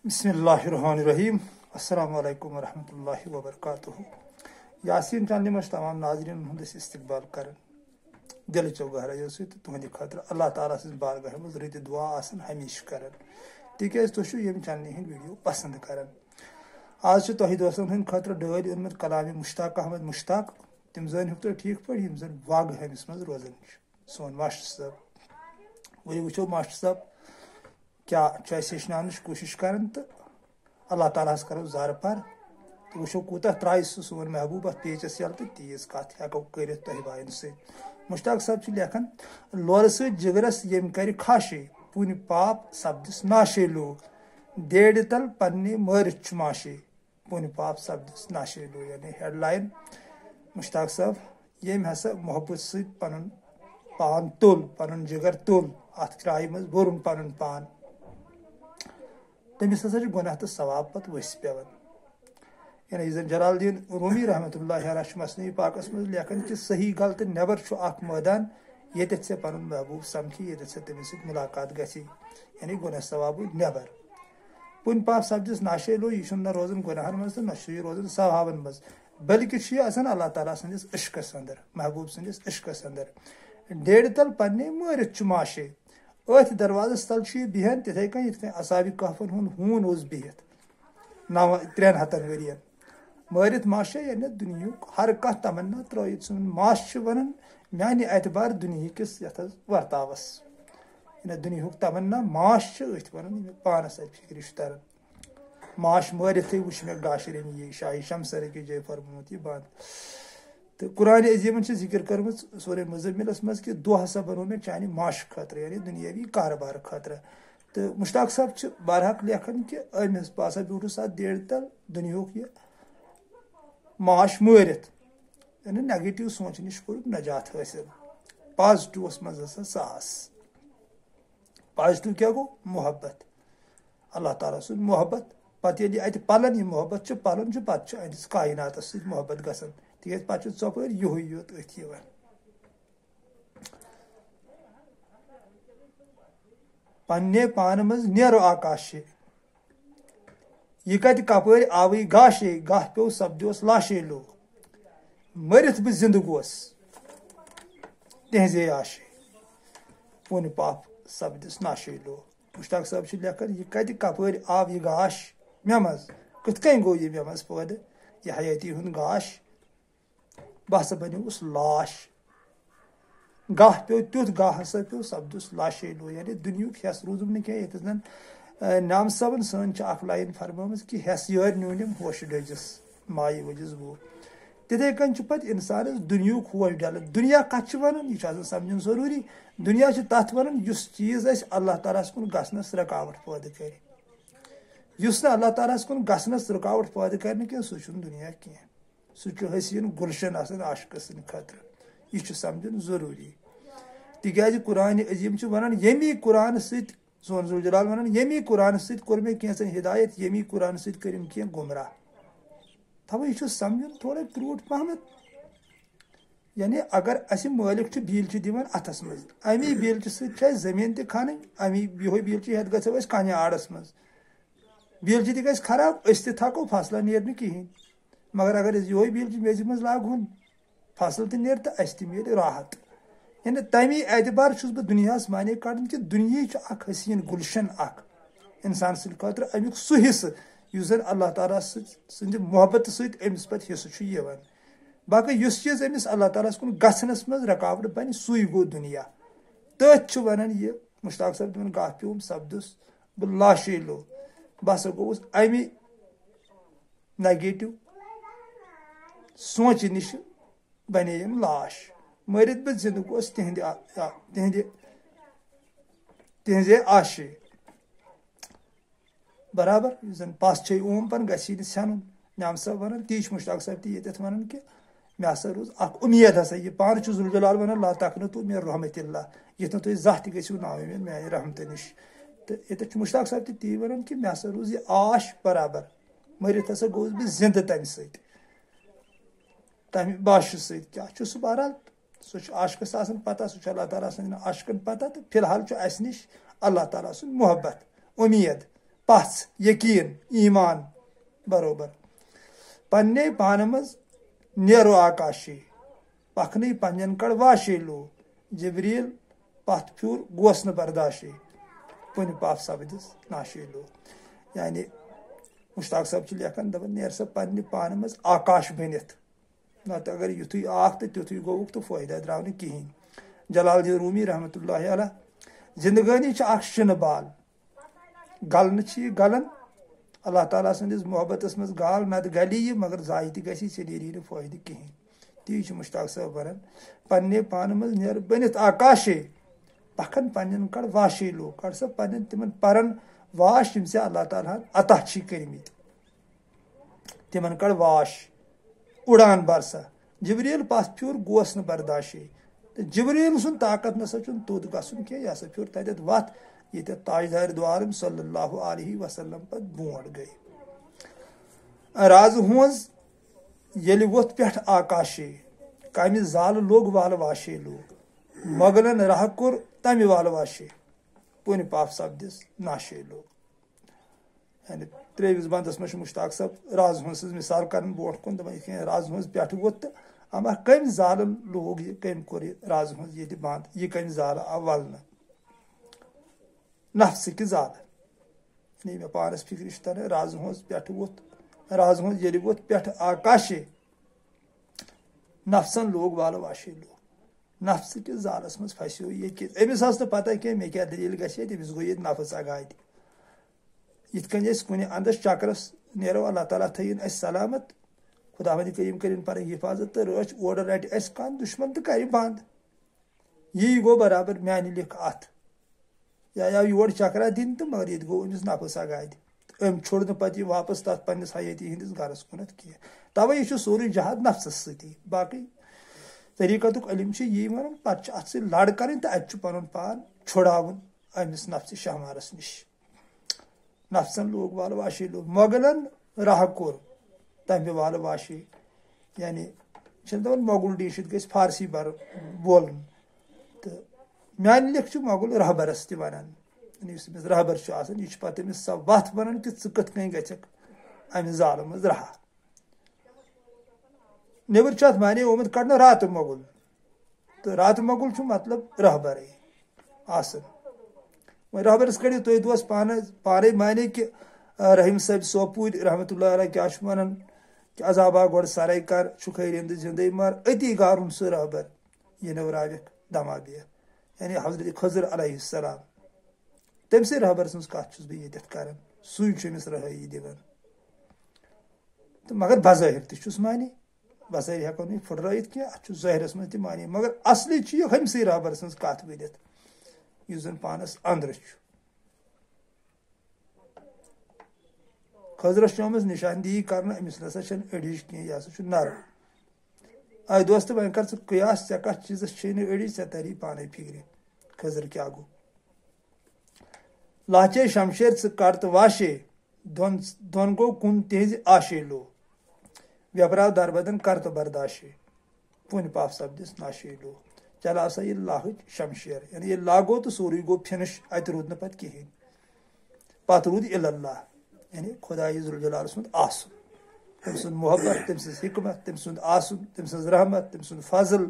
बिस्मिल्लाहिर्रहमानिर्रहीम। अस्सलामुअलैकुम वरहमतुल्लाहि वबरकातुहू। यासीन चैनल मज तमाम नाजरीन हूँ इस्तकबाल कर दिल चो गहराइयों सत तुहंद खतर अल्लाह ताला सज बारगाह मज रत दुआ आसन हमेशा कर तिकेज तुम यम चैनल हंद वीडियो पसंद कर। आज तह दोस्तन हंद खतर डल ओनमुत कलाम मुश्ताक अहमद मुश्ताक तम जन तुम ठीक पे जन वागह अमिस मज रोजान सोन मास्टर साहब। वही वो मास्टर साहब क्या हेचन कोशिश कर तो अल्लाह ताला करो जार पर तो वो कूत त्राय सोन महबूब अत पेचस यल तो तीज कत हेको कर तह बायन स। मुश्ताक साहब लेखन लोर स जिगरस यम कर खाशे पुन पाप सब्दिस नाशे लोग देड़ तल पन्ने मरिच माशे पुन पाप सब्दिस नाशे लोग। यानी हेडलाइन मुश्ताक साहब यम हसा मोहब्बत सत पन पान तुल पन जिगर तुल अत त्राय मज बोरुन पन पान तमिस हसा गुनाह तो सवाब पत वस पेवन। यानी जन जलालुद्दीन रूमी रहमतुल्लाह अलैह मसनवी पाकस मज लेखन कि सही गलत नबर मैदान ये पन महबूब समखी ये तमिस मुलाकात गसी यानी गुनाह सवाब नबर पुन पाप सब्दिस नाशे लो यह रोजन गुनाहन मज तो न रोजन सवाबन मज बल्कि अल्लाह ताला सदिस इश्कस अंदर महबूब सदिस इश्कस अंदर डेड़ तल पन्ने मरिच माशे अथ दरवाजस तल बिहान तिथे कन असाबि कहफन हून बिहित 300 वरियन मरित माशे यानी दुनिया हर कह तमन्ना त्रयित सुन माश वन माने एतबार दुनिया किस वर्तावस यानी दुनिया तमन्ना माश वन पानस फिक्र तरन माश मरित वुच मे गाशरन ये शाही शमसर की जय फरमोत यह बंद तो कुरान अजीम जिक्र कर्म सूरह मुज़म्मिलस मज कि दो हसा बनो मे चाने माश खतर यानी दुनियावी कारोबार खतर। तो मुश्ताक साहब बारहक लेखन कि अमिस बसा ब्यूठस अत देड़ तल दुनिया यह माश मरित यानी नेगेटिव सोच नश कोर नजात हासिल पॉजिटिवस मज सास पॉजिटिव क्या गो मोहब्बत अल्लाह ताला सुन मोहब्बत पत ये अत पलन यह मोहब्बत पलन पत कायनात सत मोहब्बत गसन तिक पे चौपर यह योत अथ पन्ने पान मज नेरो आकाशे यह कत कपर आवई गाशे गाह पे सब्दोस लाशे लो मरित बह जिंद गोस तहजे आशे पुन पाप सब्दिस नाशे लो। मुश्ताक साहब लेखन यह कत कपर आव यह गाश मे मज कथ कन गो यह मे मज पैद यह हयाती हुंद गाश बह हसा बनियोस लाश गाह पे तुथ गाह हसा पे सब्दुस लाशे लो। यानी दुनिया हेस रूदुम न क्या जन नाम सबन सन लाइन फरमाम कि हेस यार न्यूनम होश डजिस माई वजिस वो तिथे कन पे इंसान दुनिया होश डल दुनिया कत वन यह समझन जरूरी दुनिया तथ वन चीज अल्लाह ताला कुन गसनस रुकावट पैदा कर अल्लाह ताला कुन गसनस रुकावट पैदा कर सह दुनिया कह सह हसीन गुलशन आशिक सद खतर यह समझन जरूरी तिकाज कुरान अजीम वन यमी कुरान सत सोन जुलजलाल वन यमी कुरान सत कोर मे कैसन हिदायत यमी कुरान सत करिम कह गुमराह तवे यह समझन थोड़ा क्रूट पहमत। यानी अगर अस मालिक बील दिवन अथस मज अमी बील सत जमीन त खान अमी यो बील हेत गो कन्या आड़स मज बील ग खराब अस थको फसला नेर कहें मगर अगर यो बील मेज मज लागुन फसल तो नेर तो अस मिल राहत। यानी तमी एतबार बह दुनिया माने कड़न कि दुनिया हसीन गुलशन इंसान सतर अमुक सह हिस्स जन अल्लाह ताला सद मोहब्बत समिस पे हिस्स बाकी चीज अमिस अल्लाह ताला कुन गसनस मज रकावट बन सू गो दुनिया तथ वन यह मुश्ताक साहब तम गाह प्यूम सब्दुस बह लाशे लो बह हसा गोस अमि नेगेटिव सोच नश बने लाश मरित बह जिंद गोस तहजे आशे बराबर जन पस ओम पन गसी सन नाम साहब वन ती मुश्ताक साहब ती वन कि मे हसा रोज उम्मीद हसा यह पान जुलजलाल वन ला तकनतु मिन रहमतिल्लाह यह तुम जह तु नाव माने रहमत नश तो ये मुश्ताक साहब ती वन कि मे हसा रोज यह आश बराबर मरित हसा गोस बह जिंद तम तम बाश क्या सह बहरहाल सह आशिकस पता सह अल्लाह ताला सद आशिकन पता तो फिलहाल अस नश अल्लाह ताला सुन मोहब्बत उम्मीद पस यकीन ईमान बरोबर पन्ने पान मज नेरो आकाशी पखन पन कड़ वाशे लो जिब्रील पथ फ्यूर गोस न बर्दाशे पुन पाप सपदिस नाशे लो यानी मुश्ताक साहब लेखन दपान नेर सा पन्ने पान मज आकाश बनित नत अगर युथु आख तो तुथु गोवुक तो फायदा द्राव न कहें जलाल रूमी रहमतुल्लाह अलैह जिंदगानी शिन बाल गलन गलन अल्लाह ताला सदिस मोहब्बत मज गाल नत गली यह मगर जाय ती चली री फायदे कहें ती मुश्ताक साहब वन पन्ने पान मज नेर बनित आकाशे पखन पन कड़ वाशे लो कड़ सा पन तिमन परन वाश से अल्लाह ताला अता करमित तिमन कड़ वाश उड़ान बरसा जिब्रील पास फ्यूर गोस न बर्दाशे तो जिब्रील सुन ताकत नसा चुन तोद गसन कह यह फ्यूर तत वत ये ताजदार द्वारम सल्लल्लाहु अलैहि वसल्लम पर बोट गई राज होज येल वोत पे आकाशे कम जाल लोग वाल वाशे लोग मोगलन राह कोर तम वाल वाशे पुन पाप सपदिस नाशे लोग यानी त्रेविस बंदस मे मुश्ताक साहब राज हंस मिसाल कर बोट कुन दपान राज हंस पे वोत अमा कम जाल लोग ये कम कोर राज हंस ये बंद यह कम जाल आव वलन नफ्स कि जाल यानी मे पानस फिक्र तर राज हंस पे वोत राज हंस ये वोत पे आकाशे नफ्सन लोग वाल वाशे लोग नफ्स कि जालस मज फसो ये कि अमिस पता कह मे क्या दलील गमिस गो ये नफ्स आगाद इत कुन अंदस चक्रस नेरो अल्लाह ताला थन सलामत खुदावंद करीम करिन पर हिफाजत तो रच ओर रट कान दुश्मन तो कर बंद यी गो बराबर म्यान लिख अत या योर चक्रा दिन तो मगर ये गो अमिस नफ्स आगाद अम छोड़ पे वापस तथ पन्नस हयाती हंदिस गरस कुनत कह तवे यह सोरे जहाद नफ्स सती बाकी तरीक़तुक इल्म यी वन पे अत सी लड़ कर तो अत पन पान छुड़ावन अमिस नफ्स शहमारस नश नफ्सन लोग वाल वाशे लोग मोगलन राह कोर तम वाल वाशे यानी दपान मोगुल डीशित गई फारसी बर बोलन तो म्यान लेख मोगुल रहबरस तनान रहबर यह पे अमिस सा वत वन कि कत कन गक अमि जाल मज रहा नबर अत माने ओमुत कड़न रात मोगुल तो रात मोगुल मतलब रहबर आसन वह रहबरस कड़ो तुम दोस पाने माने कि रहीम साहब सोपूर रहमतुल्लाह अलैह क्या वन कि अजाबा गोड़ सराय कर खैरिंद जिंदे मर अति गारुन सह रहबर यह नवराविक दमाबिया यानी हजरत खजर अलैहिस्सलाम तम से रहबर सज कत बह कर सुमिस रहाई दिवान तो मगर बज़ाहिर तुस माने बज़ाहिर हेको नहीं फुटराइत क्या अत ज़ाहिरस मज माने मगर असली यह हमसे रहबर सज कत वलित यह जन पानस अंदर खजरस आमज निशानदेही कर अमिस नसा अड़िज कह यह हसा नरम आय दोस्त वन कर कयास ऐ कत चीज़ अड़िज ऐ तरी पाने फिक्र खजर क्या गो लाचे शमशेर कर तो वाशे दोन गो कुन तेज आशे लो व्यपराव दरबदन कर तो बर्दाशे पुन पाप सपदिस नाशे लो चल सा यह लाह शमशेर यानी ये लागो तो सोरी गो फिनिश अत रूद न पे कहें पत रूद इल्लाह यानी खुदाई जुल जलाल सुंद आसन तम सुंद मोहब्बत तम सुंद हिकमत तम सुंद आसन तम सुंद रहमत तम सुंद फजल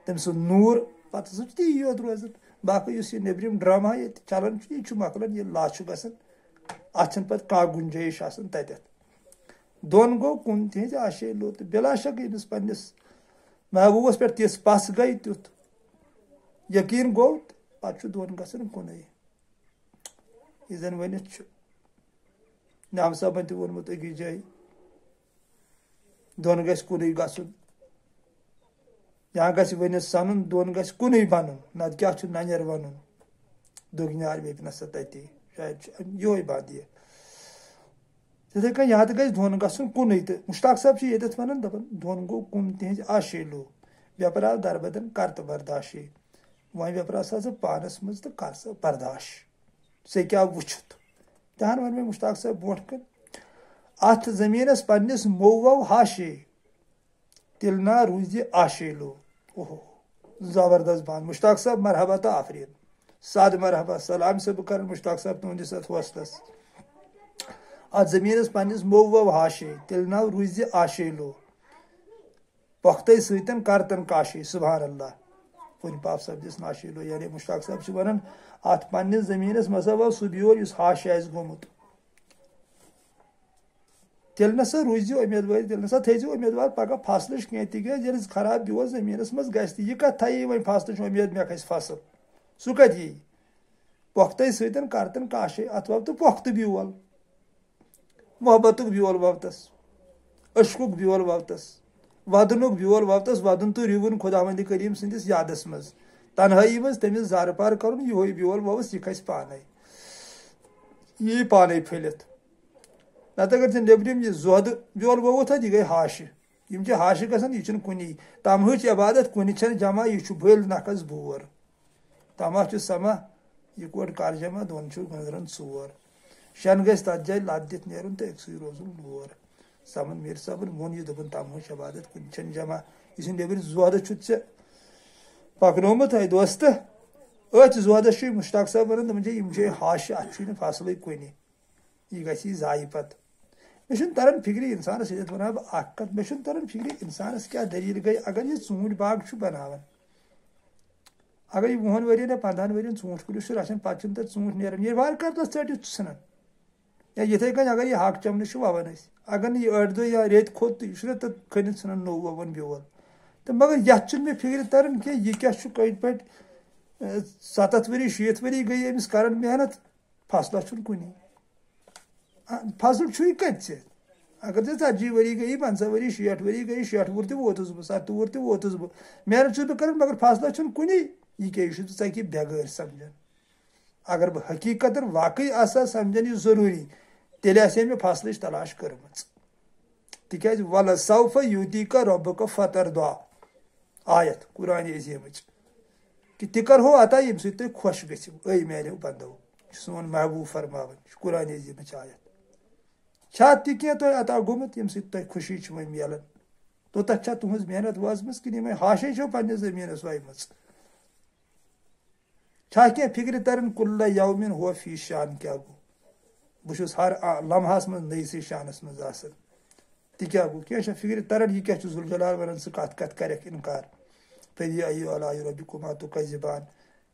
तम सुंद नूर पे ती योत रोजन बाकी यह नबरम ड्रामा ये चलान यह मकलन यह ला गसान अत पे कह गुंजाइश तत दोन गो कुन तेज आशे लो तो बिला शक अमिस पन्नस महबूबस पे तिस पस गई तुथ यकीन गो पे दोन गसान कुन यह जन वन नाम साहबन त वोनमुत अकिस जाय दोन गस कुन गसन यहाँ गस वन सन दोन गस कुन बन नत क्या ननर वन दोगनार बे नसा तति शायद यो बात यह तिथे कन यहाँ गस दोन गसन कुन तो मुश्ताक साहब ये वन दपान दोन गो कुन तिज आशे लो व्यपराव दरबदन कर तो बर्दाशे वह व्यपराव सा पानस मज तो कर सा बर्दाश से क्या वुत तहन वन मे मुश्ताक साहब बोट कन अथ जमीनस पन्नस मोवो हाशे तिलना रूज आशे लो ओहो जबरदस्त बात मुश्ताक साहब मरहबा तो आफरीन साद मरहबा सलाम से कर मुश्ताक साहब तुंदिस हौसलस ات زمینس پنس مو وو ہاشے تیل نو روز آشیلو پختے ستن کرتن کاشے سبحان اللہ پن پاپ سپدس ناشیلو یعنی مشتاق صاحب ونان ات پنس زمینس مسا وو سہ بیول اس ہاش آس گومت تیل نسا روزو امیدوار تیل نسا تھو امیدوار پگہ فصلش کی تکیاز ییٚلہِ خراب بیول زمینس مز گژھِ یہ کت تھیی وۄنۍ فصلٕچ امید مےٚ کھسہِ فصل سُہ کتہِ یی پۄختے سۭتۍ کرتن کاشے ات ووت پۄختہٕ بیول محبتُک بیول ووتس عشقُک بیول ووتس ودنُک بیول ووتس ودُن تہٕ رِوُن خۄداوندِ کریٖم سٕنٛدِس یادس منٛز تنہٲیی منٛز تٔمِس زارٕ پار کرُن یِہوے بیول ووٚوُس یہِ کھسہِ پانے یہِ یی پانے پھٔلِتھ نتہٕ اگر ژےٚ نیبرِم یہِ زۄدٕ بیول ووٚوُتھ اتھ یہِ گٔے ہاشہِ یِم چھِ ہاشہِ گژھان یہِ چھُنہٕ کُنی تمہٕچ عبادت کُنہِ چھنہٕ جمع یہِ چھُ بٔلۍ نکھس بور تمہ چھُ سما یِکوٹ کر جمع دۄن چھُ گٔنٛزران ژور شین گژھِ تتھ جایہِ لت دِتھ نیرُن تہٕ أکسٕے روزُن لور سمن میٖر صٲبن ووٚن یہِ دوٚپُن تمہٕچ عبادت کُنہِ چھنہٕ جمع یُس یہِ نیبرۍ زۄدٕ چھُتھ ژےٚ پکنومُت ہے دوستہٕ أتھۍ زۄدس چھُ مشتاق صٲب ونان دپان چھِ یِم چھِ ہاشہِ اتھ چھُے نہٕ فصلٕے کُنہِ یہِ گژھِ ضایہِ پتہٕ مےٚ چھُنہٕ تران فکری انسانس ییٚتٮ۪تھ ونہٕ ہا بہٕ اکھ کتھ مےٚ چھُنہٕ تران فکری انسانس کیٛاہ دٔلیٖل گٔے اگر یہِ ژوٗنٛٹھۍ باغ چھُ بناوان اگر یہِ 20 ؤرین یا 15 ؤرین ژوٗنٛٹھۍ کُلِس چھُ رچھان پتہٕ چھُنہٕ تتہِ ژوٗنٛٹھۍ نیران ییٚلہِ وارٕ کار تتھ ژٔٹِتھ چھُ ژھٕنان یا یِتھٕے کٔنۍ اگر یہِ ہاکہٕ چمنہٕ چھُ ووان أسۍ اگر نہٕ یہِ 8 دۄہ یا رٮ۪تۍ کھوٚت تہٕ یہِ چھُنہ تتھ کھٔنِتھ ژھٕنان نوٚو ووٚوُن بیول تہٕ مگر یتھ چھُنہٕ مےٚ فکرِ تران کینٛہہ یہِ کیٛاہ چھُ کٔٹۍ پٲٹھۍ 70 ؤری 60 ؤری گٔے أمِس کران محنت فصلس چھُنہٕ کُنی فصل چھُے کتہِ ژےٚ اگر ژےٚ 40 ؤری گٔیی 50 ؤری 60 ؤری گٔیی 60 وُہُر تہِ ووتُس بہٕ 70 وُہُر تہِ ووتُس بہٕ محنت چھُس بہٕ کران مگر فصلس چھُنہٕ کُنی یہِ کیٛاہ یہِ چھُس ژٕ کہِ بٮ۪گٲرۍ سمجھان اگر بہٕ حقیٖقتن واقعی آسہٕ ہا سمجھان یہِ ضروٗری تیٚلہِ آسہِ ہے مےٚ فصلٕچ تلاش کٔرمٕژ تِکیٛازِ ولہ سوفہ یوٗتیٖکا رۄبُکا فتر دعا آیت قرآنِ عظیٖمٕچ کہِ تہِ کرہو عطا ییٚمہِ سۭتۍ تُہۍ خۄش گٔژھِو أے میانیو بنٛدو یہِ چھُ سون محبوٗب فرماوان یہِ چھُ قرآنِ عظیٖمٕچ آیت چھا تہِ کینٛہہ تۄہہِ عطا گوٚمُت ییٚمہِ سۭتۍ تۄہہِ خوشی چھِ وۄنۍ میلان توٚتتھ چھا تُہنٛز محنت وٲژمٕژ کِنہٕ یِمے ہاشے چھو پننِس زٔمیٖنس وایمٕژ چھا کینٛہہ فکرِ تران کُلہ یومِن ہوا فی شان کیٛاہ گوٚو بہٕ چھُس ہر لمحس منٛز نٔیسٕے شانس منٛز آسان تہِ کیٛاہ گوٚو کینٛہہ چھا فکرِ تران یہِ کیٛاہ چھُ ذوالجلال ونان ژٕ کتھ کرکھ انکار فبی ای آلاء ربکما تکذبان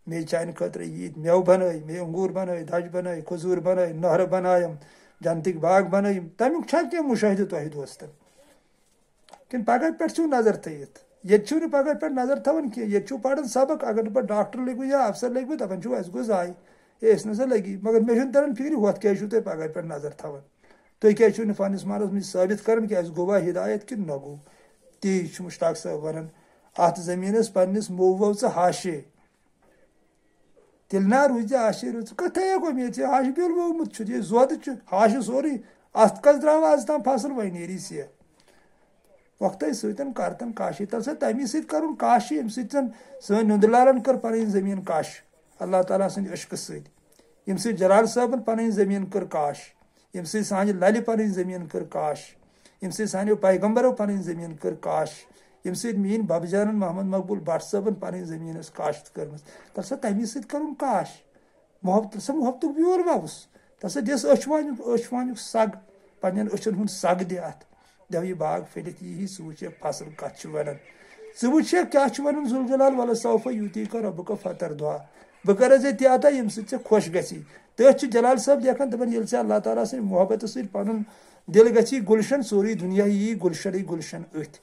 مے چانہِ خٲطرٕ ییٖتۍ میوٕ بنٲے مے انگوٗر بنٲے دَچھ بنٲے کھوٗزوٗر بنٲے نہرٕ بنایَم جنتٕکۍ باغ بنٲیِم تمیُک چھا کینٛہہ مُشٲہدٕ تۄہہِ دوستن کِنہٕ پگہہ پٮ۪ٹھ چھُو نظر تھٲیِتھ ییٚتہِ چھُو نہٕ پگہہ پٮ۪ٹھ نظر تھاوان کینٛہہ ییٚتہِ چھُو پران سبق اگر نہٕ پتہٕ ڈاکٹر لٔگِو یا افسر لٔگِو دپان چھُو اَسہِ گوٚو ضایہِ ہے أسۍ نسا لٔگی مگر مےٚ چھُنہٕ تران فکرِ ہۄتھ کیٛازِ چھُو تُہۍ پگہہ پٮ۪ٹھ نظر تھاوان تُہۍ کیٛازِ چھُو نہٕ پننِس مانس منٛز ثٲبت کران کہِ اَسہِ گوٚوا ہدایت کِنہٕ نہ گوٚو تی چھُ مشتاق صٲب ونان اتھ زٔمیٖنس پننِس موٚو وو ژٕ ہاشے تیٚلہِ نا روٗزِ آشے روٗز ژٕ کتھ تھایکھ وۄنۍ ژےٚ ہاشہِ بیول ووٚومُت چھُتھ یہِ زۄدٕ چھُ ہاشہِ سورُے اتھ کس درٛاو آز تام فصل وۄنۍ نیری ژےٚ وقتٕے سۭتۍ کرتن کاشی تل سا تمی سۭتۍ کرُن کاشی ییٚمہِ سۭتۍ زن سٲنۍ نُندلالن کٔر پنٕنۍ زٔمیٖن کاش اللہ تعالیٰ سٕنٛدِ عشقہٕ سۭتۍ ییٚمہِ سۭتۍ جلال صٲبن پنٕنۍ زٔمیٖن کٔر کاش ییٚمہِ سۭتۍ سانہِ للہِ پنٕنۍ زٔمیٖن کٔر کاش ییٚمہِ سۭتۍ سانیو پیغمبرو پنٕنۍ زٔمیٖن کٔر کاش ییٚمہِ سۭتۍ میٲنۍ بب جانن محمد مقبوٗل بٹ صٲبن پنٕنۍ زٔمیٖن ٲس کاشت کٔرمٕژ تل سا تمی سۭتۍ کرُن کاش محبت سا محبتُک بیول ووُس تل سا دِس أچھ وانیُک سگ پننٮ۪ن أچھن ہُنٛد سگ دِ اتھ دپ یہِ باغ پھٔلِتھ یی ژٕ وٕچھکھ فصل کتھ چھُ ونان ژٕ وٕچھکھ کیٛاہ چھُ ونان ذوالجلال ولہ سوفہ یوٗتیٖکا رۄبُکا فتر دعا بہٕ کرے ژےٚ تہِ عطا ییٚمہِ سۭتۍ ژےٚ خۄش گژھی تٔتھۍ چھُ جلال صٲب لیکھان دپان ییٚلہِ ژےٚ اللہ تعالیٰ سٕنٛدِ محبتہٕ سۭتۍ پنُن دِل گژھی گُلشن سورُے دُنیا یی گُلشنٕے گُلشن أتھۍ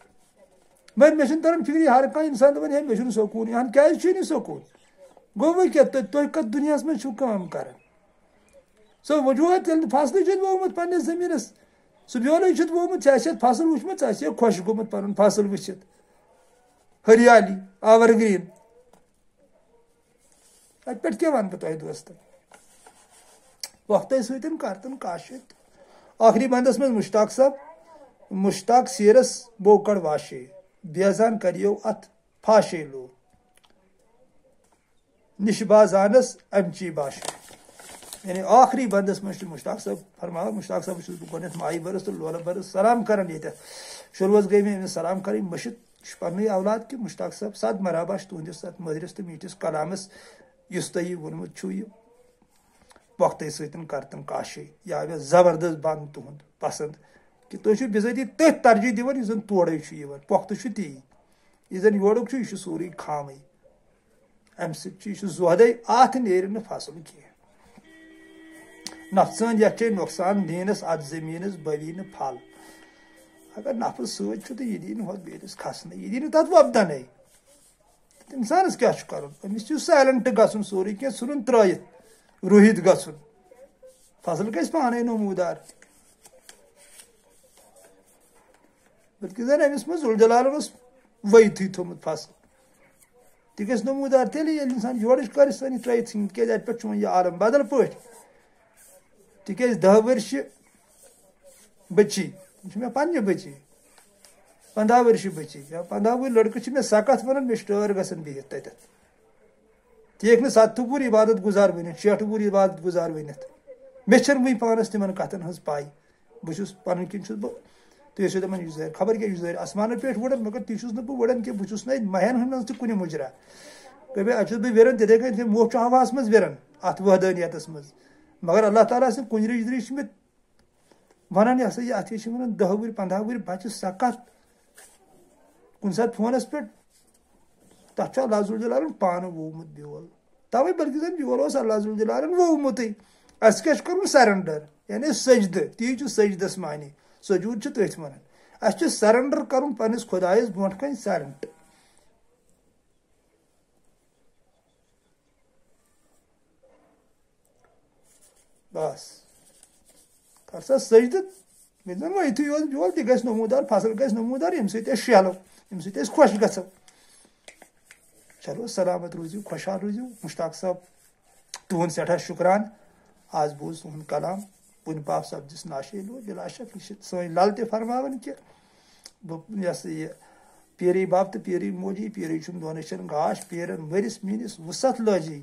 مگر مےٚ چھُنہٕ تران فکرِ ہر کانٛہہ انسان دپان ہے مےٚ چھُنہٕ سکوٗن یِوان کیٛازِ چھُے نہٕ سکوٗن گوٚو وۄنۍ کیٛاہ تُہۍ کتھ دُنیاہس منٛز چھِو کٲم کران سُہ وجوٗہات ییٚلہِ نہٕ فصلٕے چھُتھ ووٚومُت پننِس زٔمیٖنس سُہ بیولٕے چھُتھ ووٚومُت ژےٚ آسہِ فصل وٕچھمُت ژےٚ آسہِ خۄش گوٚمُت پنُن فصل وٕچھِتھ ہریالی آور گریٖن اتہِ پٮ۪ٹھ کیٛاہ ونہٕ بہٕ تۄہہِ دوستن وقتٕے سۭتۍ کرتن کاشت ٲخری بندس منٛز مشتاق صٲب مشتاق سیرس بوکڑ واشے بیزان کریو اتھ فاشے لو نشبازانس امچی باشے یعنی ٲخری بندس منٛز چھُ مشتاق صٲب فرماوان مشتاق صٲب چھُس بہٕ گۄڈنٮ۪تھ مایہِ برس تہٕ لولہٕ برس سلام کران ییٚتٮ۪تھ شروٗعس گٔے مےٚ أمِس سلام کرٕنۍ مٔشِد یہِ چھُ پننُے اولاد کہِ مشتاق صٲب سد مرحبا چھُ تُہنٛدِس اتھ مٔدرِس تہٕ میٖٹھِس کلامس یُس تۄہہِ یہِ ووٚنمُت چھُو یہِ पोख्त सतन कर तम काशे या मे जबरदस्त बंद तुहद पसंद कि तुम बिजाती तथ तरजीह दिवान यह तोड़े पोख्त ती यह योड़ुक यह सोरे खाम अम सोहदे अत नेर न फसल कह नफसान ये नुकसान दीनस अत जमीनस बवी न फल अगर नफल सत तो यह दी बेस खसन यह दी तथ वपदन इंसानस क्या कर अमिस साइलेंट गन सोरे कह सुन त्रयित रुहित गन फसल गस पाने नमूदार बल्कि जन अमिस मज जुलजलालन वयथी थोमुत फसल तह गस नमूदार तेल इंसान योड़ कर त्रयित क्या पे यह आलम बदल पे तिक 10 वर्ष बच्ची मे पन्ने बच्ची 15 वर्ष बच्ची या 15 वुर लड़क मे सकत वन मे टर्र गसन बिहित तत तेक न 70 वुर इबादत गुजार वन 60 वुर इबादत गुजार वन मे वही पानस तिमन कथन हज पाई बहुत पन किन तुम दपान यह खबर क्या यह आसमान पे वुड़न मगर ती बह वुड़न कि बहुत महन मज तुन मुजरा कभी अच्छे बह विरन तिथे कन मोह हवास मज विरन अत वहदानियत मज मगर अल्लाह ताला से कुछ रिज मे वन यह वन 10 वुर 15 वुर बच्चे सकत कुन सात फोनस पे तथ अल्लाह जुल पान वोमुत ब्योल तवे बल्कि जन ब्योल अल्लाह जुल वोमुत अस क्या कर सरेंडर यानी सजद ती सजदस मानी सजूद तथ वन अस सरेंडर कर पन्नस खुदायस ब्रोट कन सरेंट बस कर सा सजद वही ब्योल तह गस नमूदार फसल गस नमूदार यम शलो यम खुश गो चलो सलामत रूजू खुशहाल रूजू मुश्ताक साहब तुहद सठा शुक्रान आज बूज तुहद कलाम पुन पाप सब दिस नाशे लो बिला शक सी लल त फरमावन कि यह पीरी बाप तो पीरी मोजी पीरी दोन गाश पीरन मरिस मीनिस वसत लजी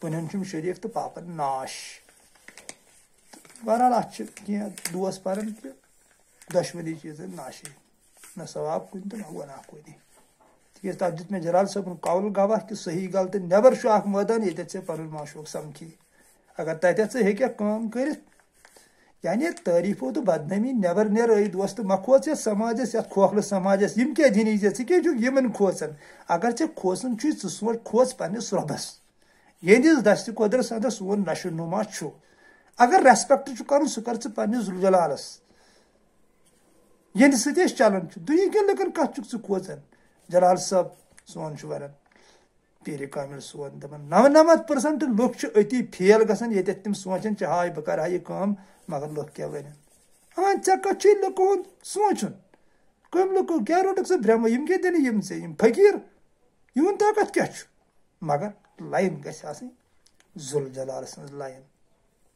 पुनन शरीफ तो पापन नाश बहरहाल अत दोस पान कि दशवनी चीज नाशे न सवाब कुन तो न गुनाह कुन तक तथ दित मे जलाल सबन कौल गवाह कि सही गलत नबर मैदान ये पन माशूक समखी अगर तथ काम कर यानी तारीफो तो बदनामी नबर नेर दोस्त मखोच ये समाजस ये खोखल समाजस यम क्या दिन यमन खोचन अगर ऐ खोचन सोच खोच पन्नस रबस यहस दस्त कुदरत अंदर सोन नशो नुमा अगर रेस्पेक्ट कर सह कर पन्नस जुलजलालस यह सत चलान दुनिया कन लुकन कत खोचन जलाल साहब सोन वन पीर कामिल सोन दपान 99% लुक अति फेल गसान ये तम सोचान हाय बह कर यह काम मगर लुक क्या वन हाँ ऐ कत लुको सोचन कम लुको क्या रोटक सह भ्रम यम क्या दिन यम से फकीर यून ताकत क्या मगर लाइन गुल जलाल लाइन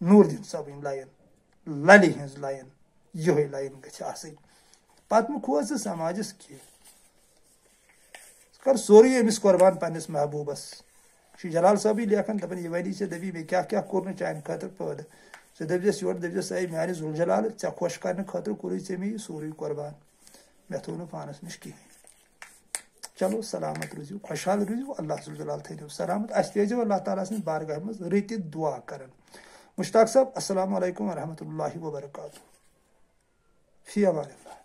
नूरदीन सब लाइन ललि हज लाइन यह लाइन गई पत खोज समाजस कह कर सोरे अमिस कुर्बान पन्नस महबूबस जलाल साहब लेखन दपान यह वनी दपी मे क्या क्या कोर चान खतर पैदा सह दपस योर दपस ऐ माने जुल जलाल ऐ खुश करने खतर कोर मे यह सोरे कुर्बान मे थो पानस नश कहें चलो सलामत रूजू खुशहाल रूजू अल्लाह जुल जलाल थो सलामत अस अल्लाह ताला सद बारगाह मज रत दुआ कर मुश्ताक साहब अस्सलामु अलैकुम वरहमतुल्लाहि वबरकातुहू फी अमानिल्लाह।